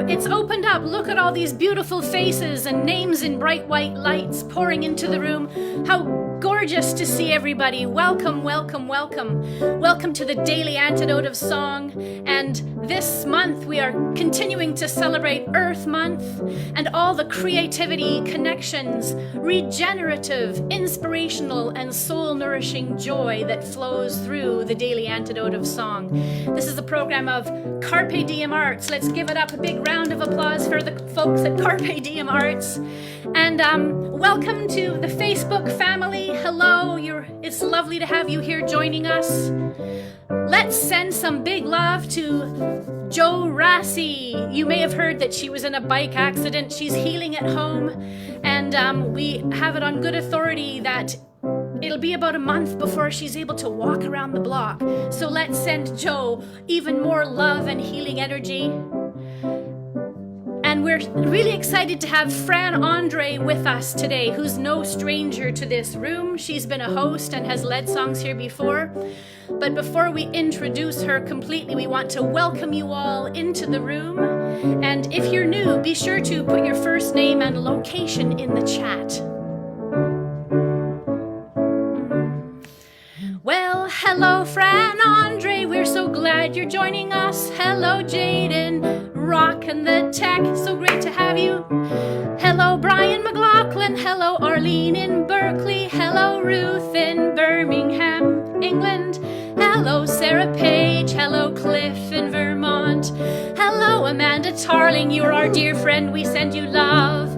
It's opened up. Look at all these beautiful faces and names in bright white lights pouring into the room. How gorgeous to see everybody. Welcome, welcome, welcome. Welcome to the Daily Antidote of Song. And this month we are continuing to celebrate Earth Month and all the creativity, connections, regenerative, inspirational, and soul-nourishing joy that flows through the Daily Antidote of Song. This is a program of Carpe Diem Arts. Let's give it up a big round of applause for the folks at Carpe Diem Arts. And welcome to the Facebook family. Hello, it's lovely to have you here joining us. Let's send some big love to Jo Rassi. You may have heard that she was in a bike accident. She's healing at home. And we have it on good authority that it'll be about a month before she's able to walk around the block. So let's send Jo even more love and healing energy. And we're really excited to have Fran André with us today, who's no stranger to this room. She's been a host and has led songs here before. But before we introduce her completely, we want to welcome you all into the room. And if you're new, be sure to put your first name and location in the chat. Well, hello, Fran André. We're so glad you're joining us. Hello, Jaden. Rockin' the tech, so great to have you. Hello, Brian McLaughlin. Hello, Arlene in Berkeley. Hello, Ruth in Birmingham, England. Hello, Sarah Page. Hello, Cliff in Vermont. Hello, Amanda Tarling. You're our dear friend. We send you love.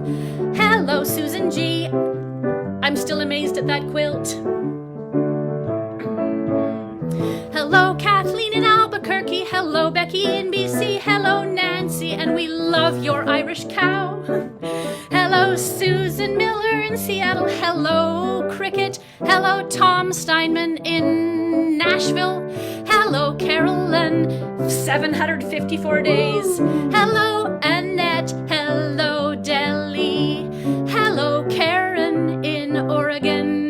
Hello, Susan G. I'm still amazed at that quilt. Hello, Kathleen in Albuquerque. Hello, Becky in BC. Hello, Nancy, and we love your Irish cow. Hello, Susan Miller in Seattle. Hello, Cricket. Hello, Tom Steinman in Nashville. Hello, Carolyn, 754 days. Hello, Annette. Hello, Delhi. Hello, Karen in Oregon.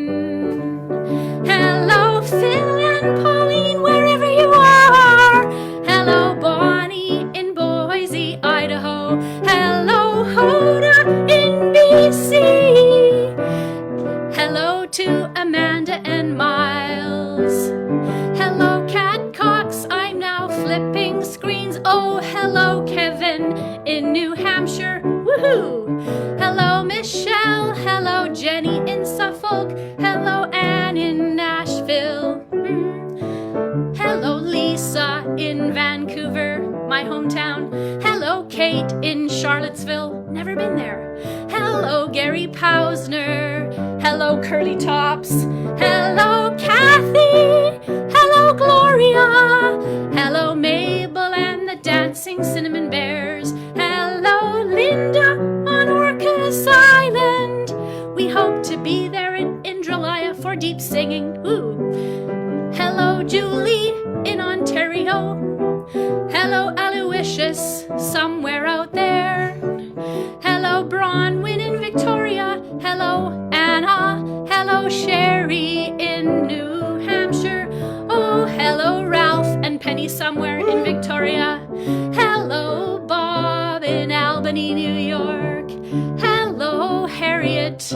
Hello, Phil and Pauline, wherever you are. Hello, Bonnie in Boise, Idaho. Hello, Hoda in BC. Hello to Amanda and Miles. Hello, Kat Cox, I'm now flipping screens. Oh, hello, Kevin in New Hampshire. Woohoo! Hello, Michelle. Hello, Jenny in Suffolk. Hello, Anne in Nashville. Hello, Lisa in Vancouver, my hometown. Hello, Kate in Charlottesville. Never been there. Hello, Gary Pausner. Hello, Curly Tops. Hello, Kathy. Hello, Gloria. Hello, Mabel and the Dancing Cinnamon Bears. Hello, Linda on Orcas Island. We hope to be there in Indralaya for deep singing. Ooh. Hello, Julie in Ontario. Hello, Aloysius somewhere out there. Hello, Bronwyn in Victoria. Hello, Anna. Hello, Sherry in New Hampshire. Oh, hello, Ralph and Penny somewhere in Victoria. Hello, Bob in Albany, New York. Hello, Harriet,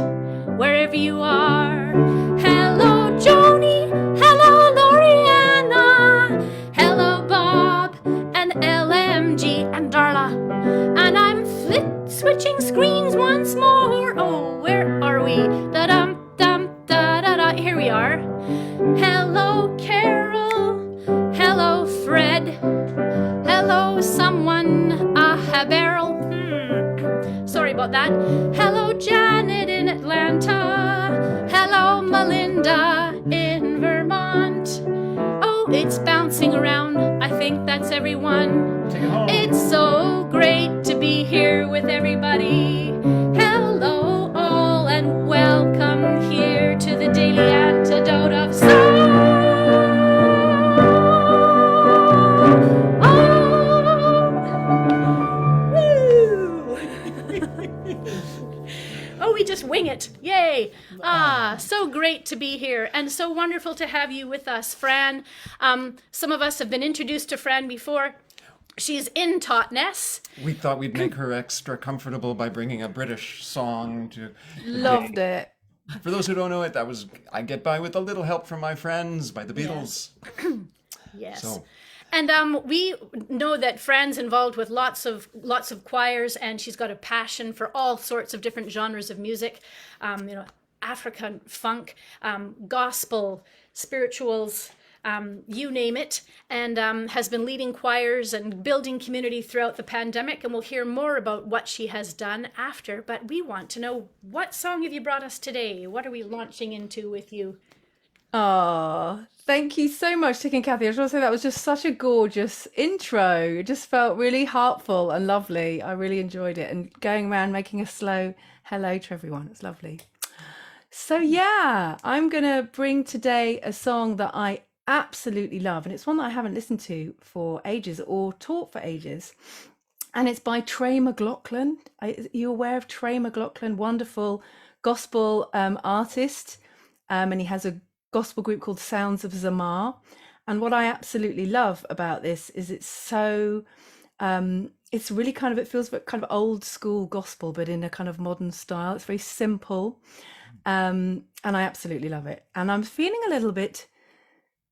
wherever you are. Hello, Joni. Hello, Loriana. Hello, Bob and LMG and Darla. And I'm switching screens once more. Oh, where are we? Da-dum, dum, da-da-da. Here we are. Hello, Carol. Hello, Fred. Hello, someone, Beryl. Sorry about that. Hello, Janet in Atlanta. Hello, Melinda in Vermont. Oh, it's bouncing around. I think that's everyone. Take it home. It's so great to be here with everybody. Hello, all, and welcome here to the Daily Antidote of Song. Oh, we just wing it. Yay. So great to be here and so wonderful to have you with us, Fran. Some of us have been introduced to Fran before. She's in Totnes. We thought we'd make her extra comfortable by bringing a British song to the Loved day. it. For those who don't know it, that was I Get By With a Little Help From My Friends by the Yes. Beatles. Yes. So And we know that Fran's involved with lots of choirs, and she's got a passion for all sorts of different genres of music, African funk, gospel, spirituals, you name it, and has been leading choirs and building community throughout the pandemic. And we'll hear more about what she has done after. But we want to know, what song have you brought us today? What are we launching into with you? Oh, thank you so much, Tick and Cathy. I just want to say that was just such a gorgeous intro. It just felt really heartful and lovely. I really enjoyed it. And going around making a slow hello to everyone. It's lovely. So yeah, I'm going to bring today a song that I absolutely love. And it's one that I haven't listened to for ages or taught for ages. And it's by Trey McLaughlin. Are you aware of Trey McLaughlin? Wonderful gospel artist. And he has a gospel group called Sounds of Zamar. And what I absolutely love about this is it's really kind of, it feels kind of old school gospel, but in a kind of modern style. It's very simple. And I absolutely love it. And I'm feeling a little bit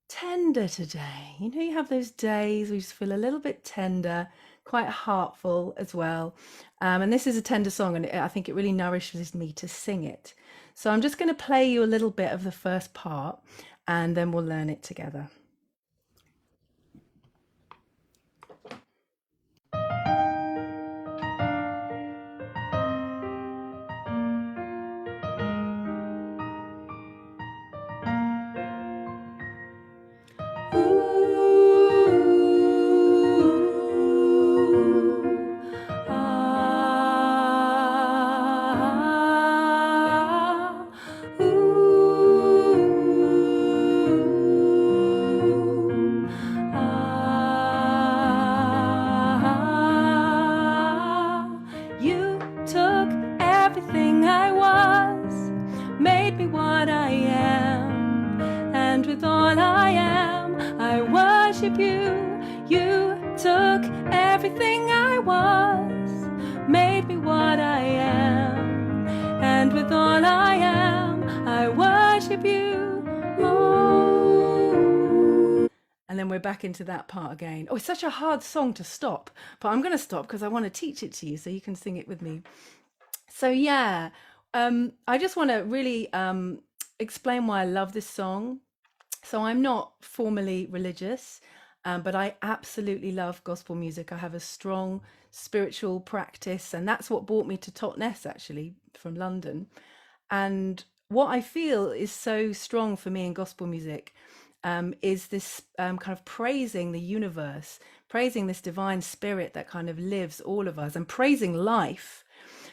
tender today. You know, you have those days where you just feel a little bit tender, quite heartful as well. And this is a tender song, and I think it really nourishes me to sing it. So I'm just going to play you a little bit of the first part, and then we'll learn it together. You took everything I was, made me what I am, and with all I am, I worship you. You took everything I was, made me what I am, and with all I am, I worship you. Oh. And then we're back into that part again. Oh, it's such a hard song to stop, but I'm going to stop because I want to teach it to you so you can sing it with me. So yeah, I just want to really explain why I love this song. So I'm not formally religious, but I absolutely love gospel music. I have a strong spiritual practice, and that's what brought me to Totnes, actually, from London. And what I feel is so strong for me in gospel music is this kind of praising the universe, praising this divine spirit that kind of lives all of us, and praising life.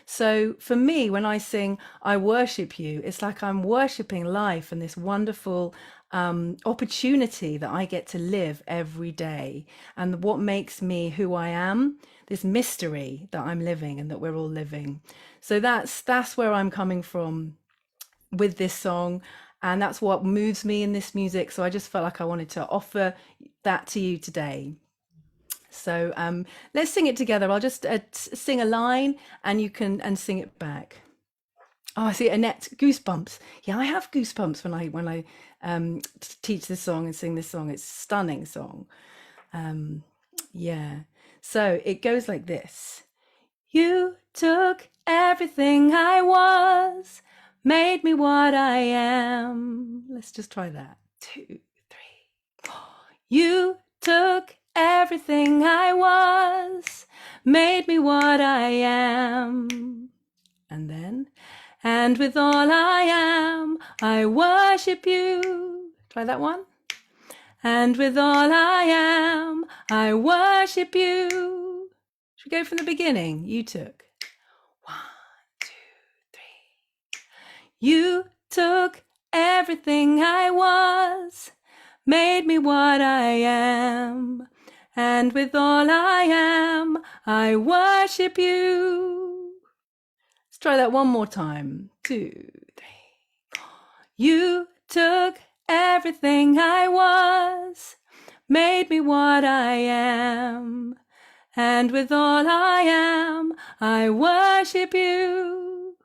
So for me, when I sing, I worship you, it's like I'm worshiping life and this wonderful opportunity that I get to live every day. And what makes me who I am, this mystery that I'm living and that we're all living. So that's where I'm coming from with this song. And that's what moves me in this music. So I just felt like I wanted to offer that to you today. So let's sing it together. I'll just sing a line and you can sing it back. Oh, I see, Annette, goosebumps. Yeah, I have goosebumps when I teach this song and sing this song. It's a stunning song. Yeah. So it goes like this. You took everything I was, made me what I am. Let's just try that. 2, 3, 4. You took everything I was, made me what I am. And then, and with all I am, I worship you. Try that one. And with all I am, I worship you. Should we go from the beginning? You took. 1, 2, 3. You took everything I was, made me what I am. And with all I am, I worship you. Let's try that one more time. 2, 3. You took everything I was, made me what I am. and with all I am, I worship you.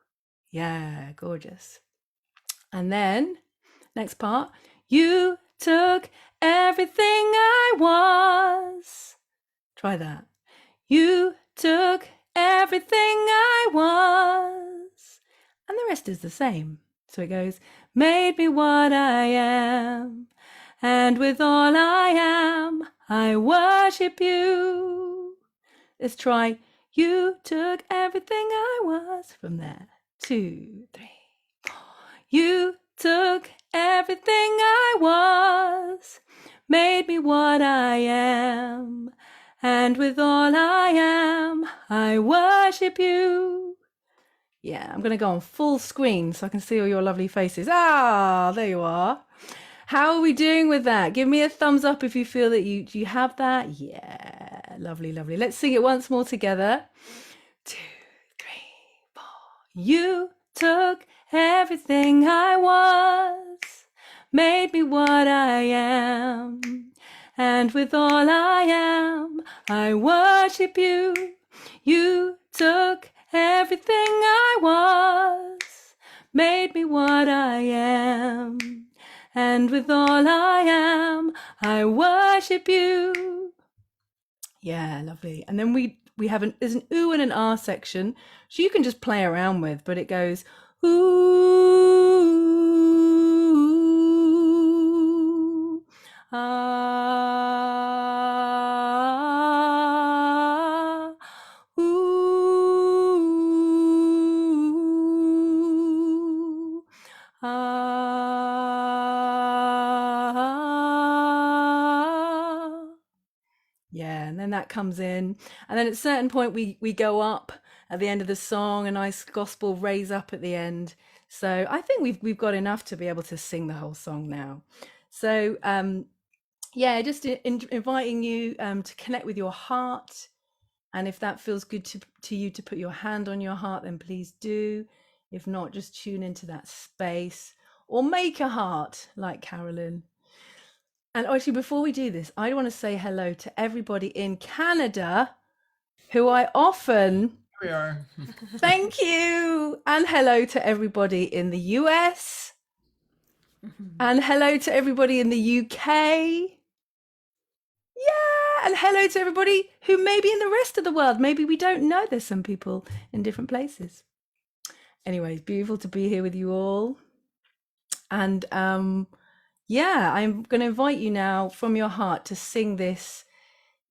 Yeah, gorgeous. And then, next part, you took everything I was. Try that. You took everything I was. And the rest is the same. So it goes, made me what I am. And with all I am, I worship you. Let's try, you took everything I was. From there, 2, 3. You took everything I was, made me what I am. And with all I am, I worship you. Yeah, I'm going to go on full screen so I can see all your lovely faces. Ah, there you are. How are we doing with that? Give me a thumbs up if you feel that you have that. Yeah, lovely, lovely. Let's sing it once more together. 2, 3, 4. You took everything I was, made me what I am. And with all I am, I worship you. You took everything I was, made me what I am. And with all I am, I worship you. Yeah, lovely. And then we have there's an ooh and an ah section, so you can just play around with, but it goes ooh, ah, ooh, ah. Yeah, and then that comes in, and then at a certain point we go up at the end of the song, a nice gospel raise up at the end. So I think we've got enough to be able to sing the whole song now. So yeah, just inviting you to connect with your heart, and if that feels good to you to put your hand on your heart, then please do. If not, just tune into that space or make a heart like Carolyn. And actually, before we do this, I want to say hello to everybody in Canada who I often... Here we are. Thank you. And hello to everybody in the US. And hello to everybody in the UK. Yeah. And hello to everybody who may be in the rest of the world. Maybe we don't know. There's some people in different places. Anyway, it's beautiful to be here with you all. And yeah, I'm going to invite you now from your heart to sing this.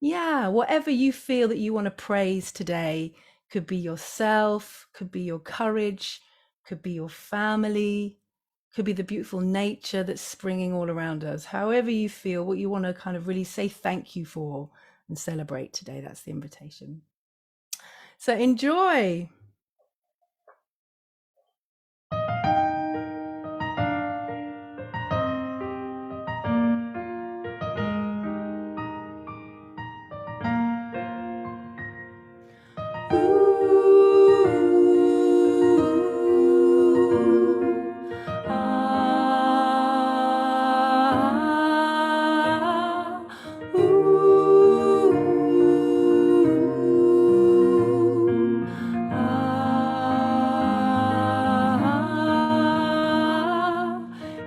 Yeah, whatever you feel that you want to praise today. Could be yourself, could be your courage, could be your family, could be the beautiful nature that's springing all around us. However you feel, what you want to kind of really say thank you for and celebrate today. That's the invitation. So enjoy.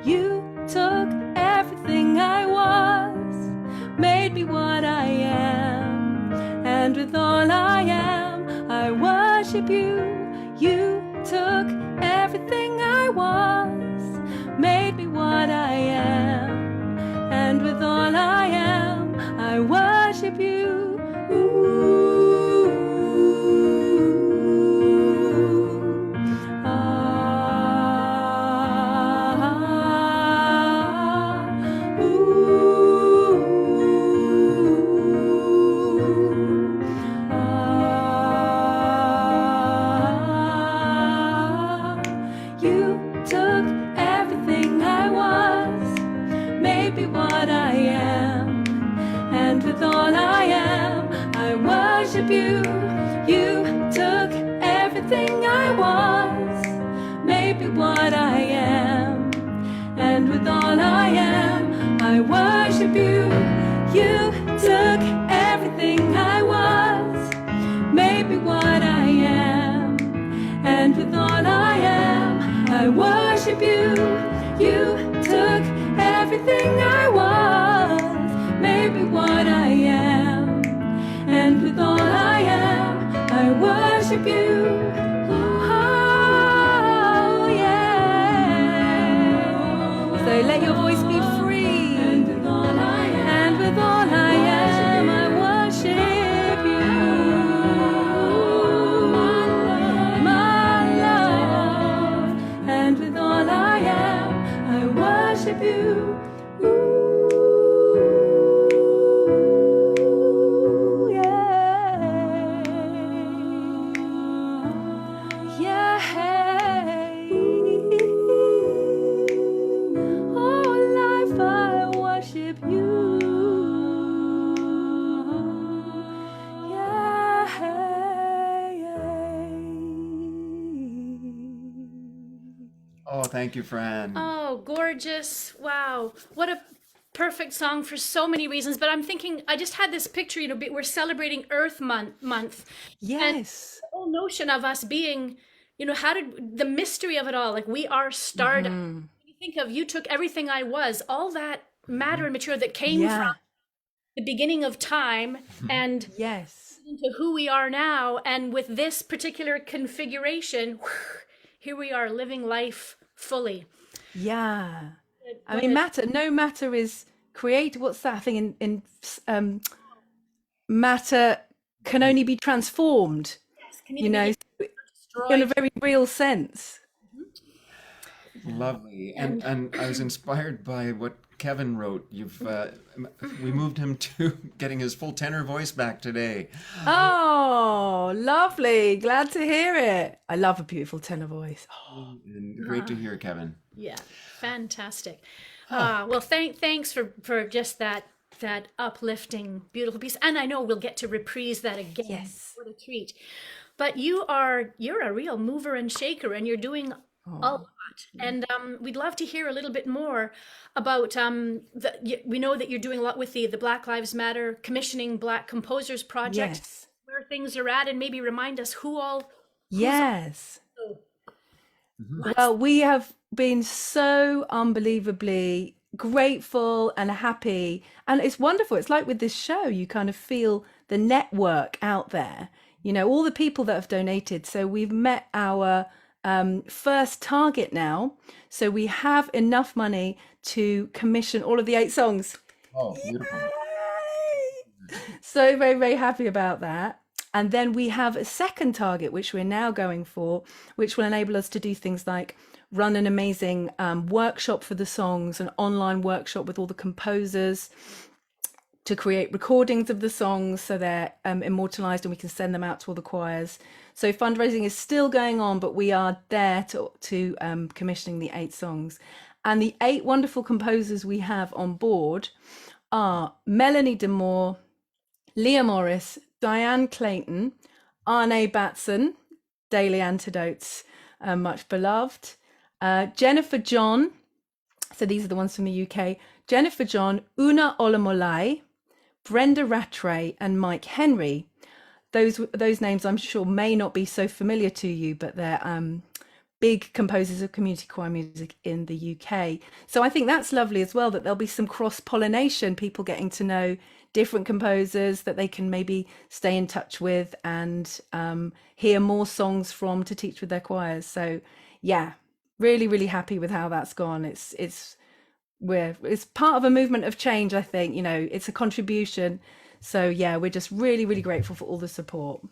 You took everything I was, made me what I am, and with all I am, I worship you. You took everything I was, made me what I am, and with all I am, I worship you. Ooh, ah, ooh, ah. You took everything I was, made me what I am, and with all I am, I worship you. You took everything I was, made me what I am, and with all I am, I worship you. You took everything I was, made me what I am, and with all I am, I worship you. You took everything I was, made me what I am, and with all I am, I worship you. Oh yeah. So let your voice be free, and with all I am, I worship you. My love, and with all I am, I worship you. Ooh, yeah. Yeah. All life I worship you. Oh, thank you, Fran. Oh, gorgeous. Wow. What a perfect song for so many reasons. But I'm thinking, I just had this picture, we're celebrating Earth Month. Yes. The whole notion of us being, how did the mystery of it all, like we are stardust. Mm. You think of, you took everything I was, all that matter and material that came Yeah. from the beginning of time and Yes. into who we are now. And with this particular configuration, here we are living life fully. Yeah. I mean, no matter is create. What's that thing in matter can only be transformed, in a very real sense. Lovely. And I was inspired by what Kevin wrote. We moved him to getting his full tenor voice back today. Oh, lovely. Glad to hear it. I love a beautiful tenor voice. Oh. And great to hear, Kevin. Yeah, fantastic. Well, thanks for just that uplifting, beautiful piece. And I know we'll get to reprise that again. Yes. What a treat. But you're a real mover and shaker, and you're doing a lot. And we'd love to hear a little bit more about we know that you're doing a lot with the Black Lives Matter Commissioning Black Composers Project. Yes. Where things are at, and maybe remind us Yes. Well, we have been so unbelievably grateful and happy, and it's wonderful. It's like with this show, you kind of feel the network out there, all the people that have donated. So we've met our first target now, so we have enough money to commission all of the 8 songs. Oh, beautiful. Yay! So very, very happy about that. And then we have a second target, which we're now going for, which will enable us to do things like run an amazing workshop for the songs, an online workshop with all the composers to create recordings of the songs so they're immortalized and we can send them out to all the choirs. So fundraising is still going on, but we are there to commissioning the 8 songs. And the 8 wonderful composers we have on board are Melanie Demore, Leah Morris, Diane Clayton, Arne Batson, Daily Antidotes, much beloved, Jennifer John, so these are the ones from the UK, Jennifer John, Una Olamolai, Brenda Rattray, and Mike Henry. Those names I'm sure may not be so familiar to you, but they're big composers of community choir music in the UK. So I think that's lovely as well, that there'll be some cross-pollination, people getting to know different composers that they can maybe stay in touch with and hear more songs from to teach with their choirs. So yeah, really, really happy with how that's gone. It's part of a movement of change, I think. It's a contribution. So yeah, we're just really, really grateful for all the support.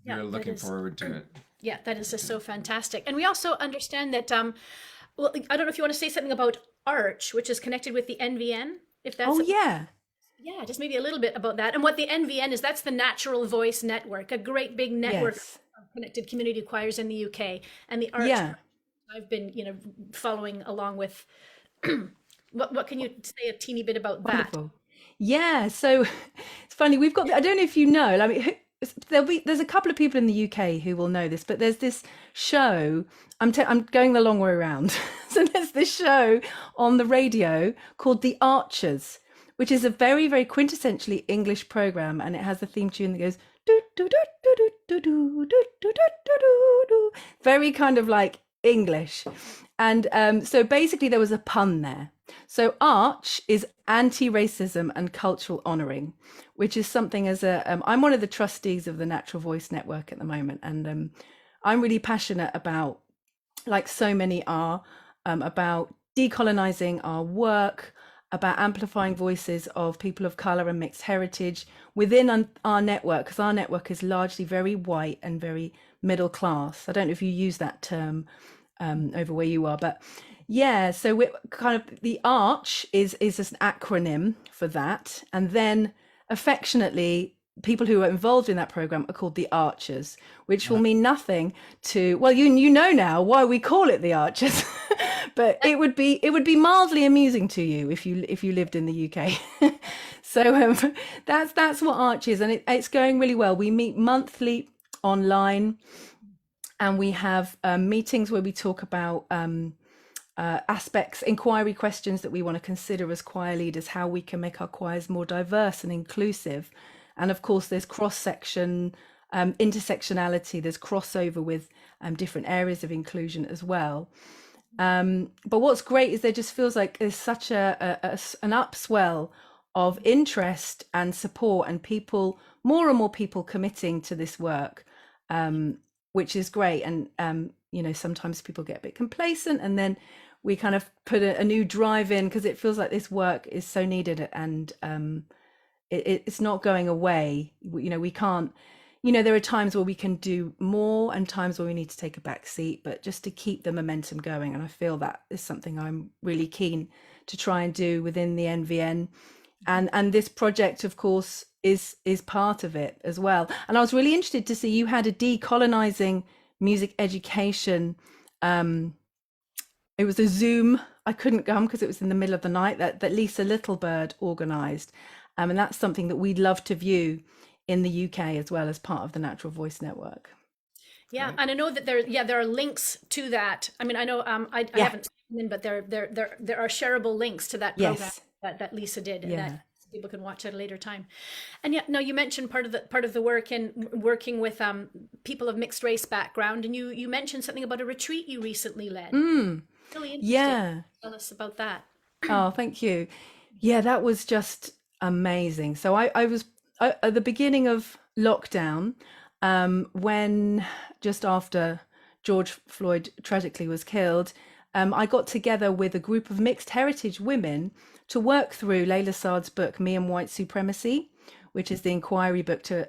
We're looking forward to it. Yeah, that is just so fantastic. And we also understand that, well, I don't know if you want to say something about Arch, which is connected with the NVN, if that's... Yeah, just maybe a little bit about that. And what the NVN is, that's the Natural Voice Network, a great big network of connected community choirs in the UK. And the Arch, I've been, following along with. What can you say a teeny bit about that? Yeah, so it's funny. We've got, I don't know if you know, I mean, there's a couple of people in the UK who will know this, but there's this show, I'm going the long way around. So there's this show on the radio called The Archers, which is a very, very quintessentially English program, and it has a theme tune that goes do, do, do, do, do, do, do, do, do, do, do. Very kind of like English. And so basically there was a pun there. So arch is anti-racism and cultural honouring, which is something as I'm one of the trustees of the Natural Voice Network at the moment. And I'm really passionate about, like so many are, about decolonising our work, about amplifying voices of people of colour and mixed heritage within our network, because our network is largely very white and very middle class. I don't know if you use that term over where you are, but yeah, so we're kind of, the arch is an acronym for that, and then affectionately people who are involved in that program are called the Archers, which will mean nothing to, well, you know now why we call it the Archers. But it would be mildly amusing to you if you lived in the UK. So that's what Arch is, and it's going really well. We meet monthly online, and we have meetings where we talk about aspects, inquiry questions that we want to consider as choir leaders, how we can make our choirs more diverse and inclusive. And of course, there's cross-section, intersectionality, there's crossover with different areas of inclusion as well. But what's great is there just feels like there's such an upswell of interest and support, and people, more and more people committing to this work, which is great. And sometimes people get a bit complacent, and then we kind of put a new drive in, because it feels like this work is so needed, and it's not going away. We can't, there are times where we can do more and times where we need to take a back seat, but just to keep the momentum going. And I feel that is something I'm really keen to try and do within the NVN. And this project, of course, is part of it as well. And I was really interested to see you had a decolonizing music education. It was a Zoom. I couldn't come because it was in the middle of the night, that Lisa Littlebird organised. And that's something that we'd love to view in the UK as well, as part of the Natural Voice Network. Yeah, right. And I know that there are links to that. I mean, I know I haven't seen them, but there are shareable links to that program that Lisa did, and that people can watch at a later time. And now you mentioned part of the work in working with people of mixed race background, and you mentioned something about a retreat you recently led. Really interesting. Yeah. Tell us about that. Oh, thank you. Yeah, that was just amazing. So I was at the beginning of lockdown, when just after George Floyd tragically was killed, I got together with a group of mixed heritage women to work through Layla Saad's book, Me and White Supremacy, which is the inquiry book to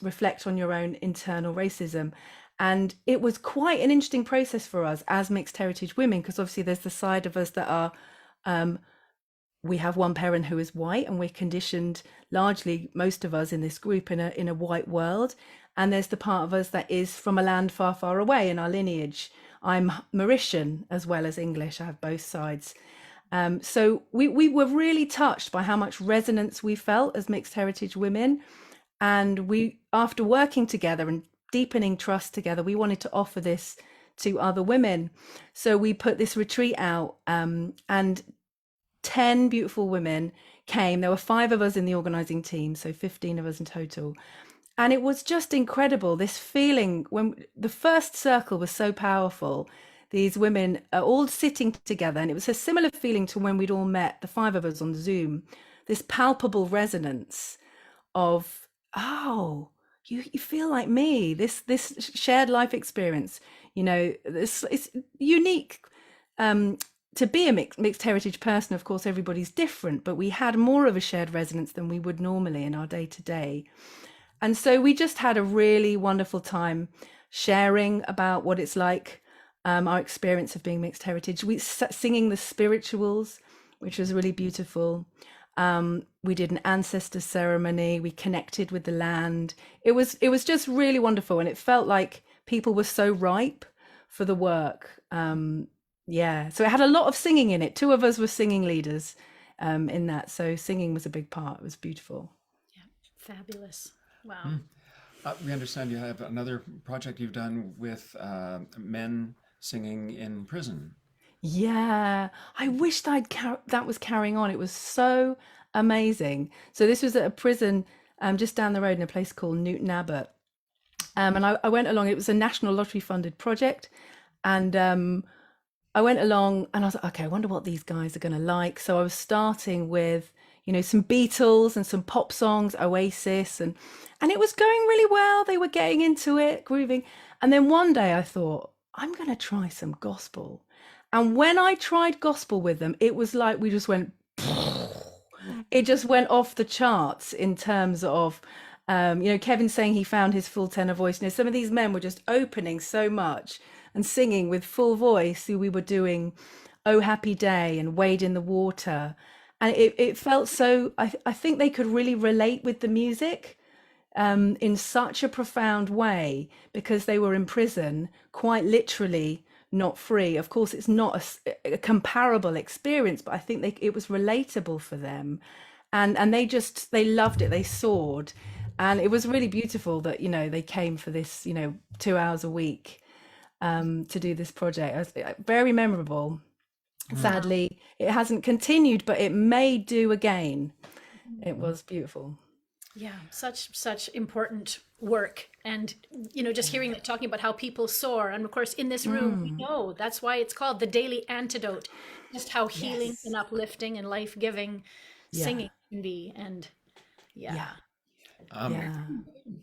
reflect on your own internal racism. And it was quite an interesting process for us as mixed heritage women, because obviously there's the side of us that are, we have one parent who is white, and we're conditioned, largely most of us in this group, in a white world. And there's the part of us that is from a land far, far away in our lineage. I'm Mauritian as well as English. I have both sides. So we were really touched by how much resonance we felt as mixed heritage women. And we, after working together and deepening trust together, we wanted to offer this to other women. So we put this retreat out, and 10 beautiful women came. There were 5 of us in the organizing team, so 15 of us in total. And it was just incredible, this feeling when the first circle was so powerful. These women are all sitting together, and it was a similar feeling to when we'd all met, the 5 of us on Zoom, this palpable resonance of, oh, you feel like me, this shared life experience, this it's unique. To be a mixed heritage person, of course, everybody's different, but we had more of a shared resonance than we would normally in our day to day. And so we just had a really wonderful time sharing about what it's like, our experience of being mixed heritage. We singing the spirituals, which was really beautiful. We did an ancestor ceremony. We connected with the land. It was just really wonderful, and it felt like people were so ripe for the work. So it had a lot of singing in it. 2 of us were singing leaders in that, so singing was a big part. It was beautiful. Yeah, fabulous. Wow. We understand you have another project you've done with men singing in prison. Yeah, I wished that was carrying on. It was so amazing. So this was at a prison just down the road in a place called Newton Abbot. And I went along. It was a National Lottery funded project, and I went along and I was like, okay, I wonder what these guys are going to like. So I was starting with, some Beatles and some pop songs, Oasis, and it was going really well. They were getting into it, grooving. And then one day I thought, I'm going to try some gospel. And when I tried gospel with them, it was like we just went, it just went off the charts in terms of, Kevin saying he found his full tenor voice. Some of these men were just opening so much and singing with full voice. We were doing Oh Happy Day and Wade in the Water. And it felt so, I think they could really relate with the music in such a profound way, because they were in prison, quite literally not free. Of course, it's not a comparable experience, but I think it was relatable for them. And they loved it. They soared. And it was really beautiful that, they came for this, 2 hours a week to do this project. It was very memorable. Sadly, it hasn't continued, but it may do again. It was beautiful. Yeah, such important work. And, just hearing that, talking about how people soar. And of course, in this room, we know that's why it's called the Daily Antidote, just how healing and uplifting and life-giving singing can be. And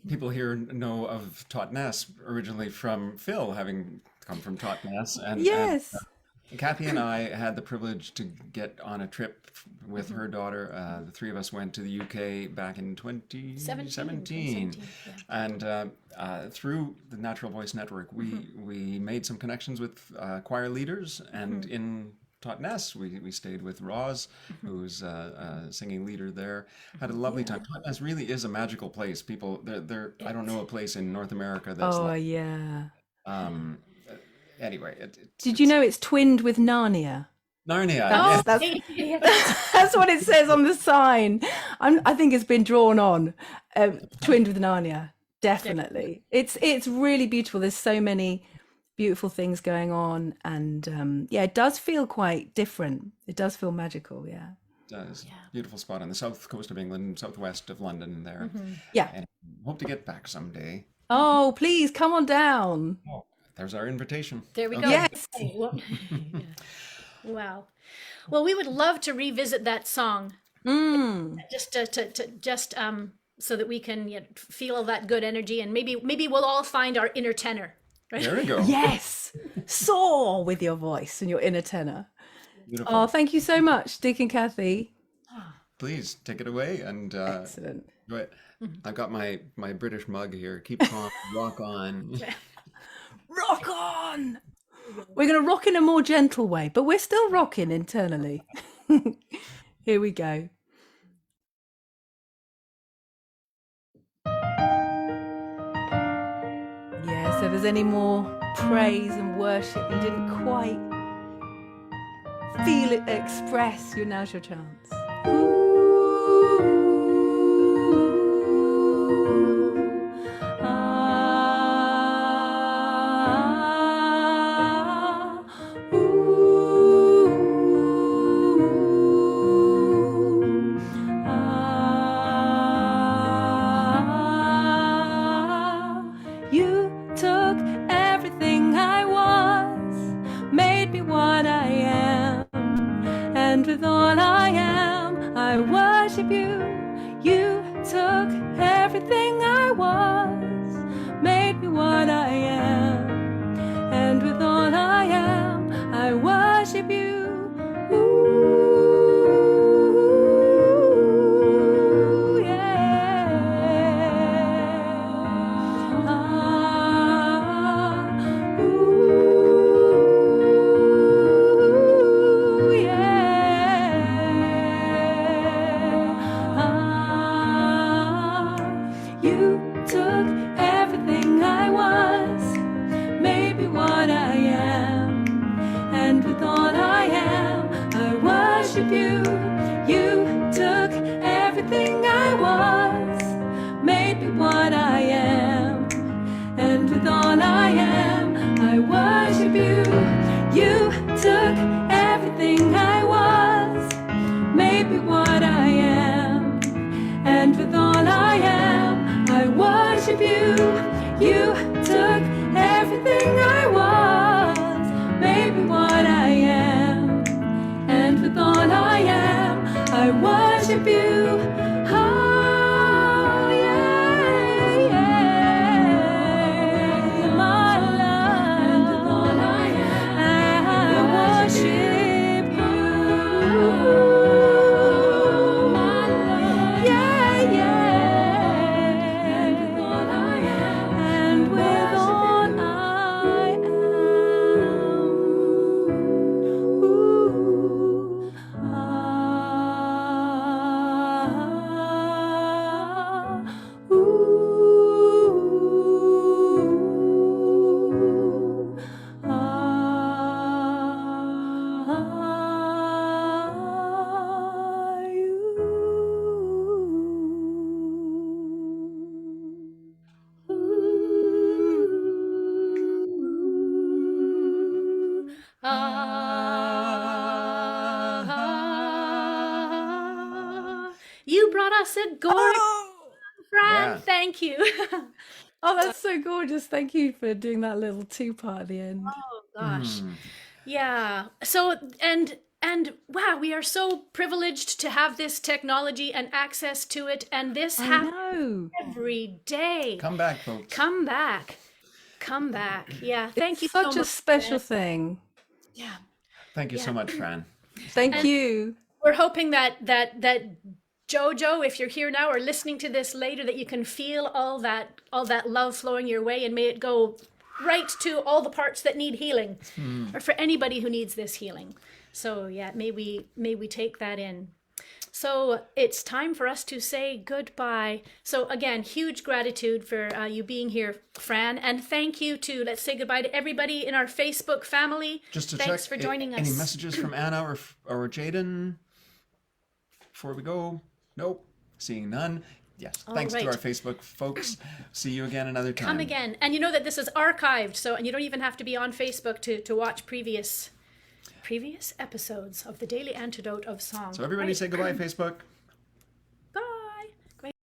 People here know of Totnes originally from Phil, having come from Totnes. And Cathy and I had the privilege to get on a trip with her daughter. The three of us went to the UK back in 2017. And through the Natural Voice Network, we made some connections with choir leaders. And in Totnes, we stayed with Roz, who's a singing leader there. Had a lovely time. Totnes really is a magical place. People, I don't know a place in North America that's anyway, did you know it's twinned with Narnia? Narnia. That's what it says on the sign. I think it's been drawn on, twinned with Narnia. Definitely, it's really beautiful. There's so many beautiful things going on, and it does feel quite different. It does feel magical. It does. Beautiful spot on the south coast of England, southwest of London. There. And hope to get back someday. Oh, please come on down. Oh, there's our invitation. There we go. Yes. Wow. Well, we would love to revisit that song, just so that we can feel that good energy, and maybe we'll all find our inner tenor. Right? There we go. Yes, soar with your voice and your inner tenor. Beautiful. Oh, thank you so much, Dick and Cathy. Please take it away and Excellent. enjoy it. I've got my British mug here. Keep calm, rock on. Rock on! We're going to rock in a more gentle way, but we're still rocking internally. Here we go. Yes, if there's any more praise and worship you didn't quite feel it express, now's your chance. With all I am, I worship you. You took everything I was, made me what I am. And with all I am, I worship you. Ooh, yeah. Ooh, yeah. You took took everything I was, made me what I am, and with all I am, I worship you. Oh, yeah, yeah, my love, and with all I am, I worship you. You brought us a gorgeous Fran. Yeah. Thank you. Oh, that's so gorgeous. Thank you for doing that little two-part at the end. Oh gosh. Yeah. So and wow, we are so privileged to have this technology and access to it, and this I happens know. every day. Come back, folks. Come back. Come back. Yeah. Thank you Such so a much. special thing. Yeah. Thank you so much, Fran. Thank you. We're hoping that Jojo, if you're here now or listening to this later, that you can feel all that love flowing your way, and may it go right to all the parts that need healing, or for anybody who needs this healing. So yeah, may we take that in. So it's time for us to say goodbye. So again, huge gratitude for you being here, Fran, and thank you to, let's say goodbye to everybody in our Facebook family. Just to Thanks check, for joining us. any messages from Anna or Jaden before we go? Nope. Seeing none. Yes. Thanks to our Facebook folks. See you again another time. Come again. And you know that this is archived, so, and you don't even have to be on Facebook to watch previous episodes of the Daily Antidote of Song. So everybody say goodbye, Facebook.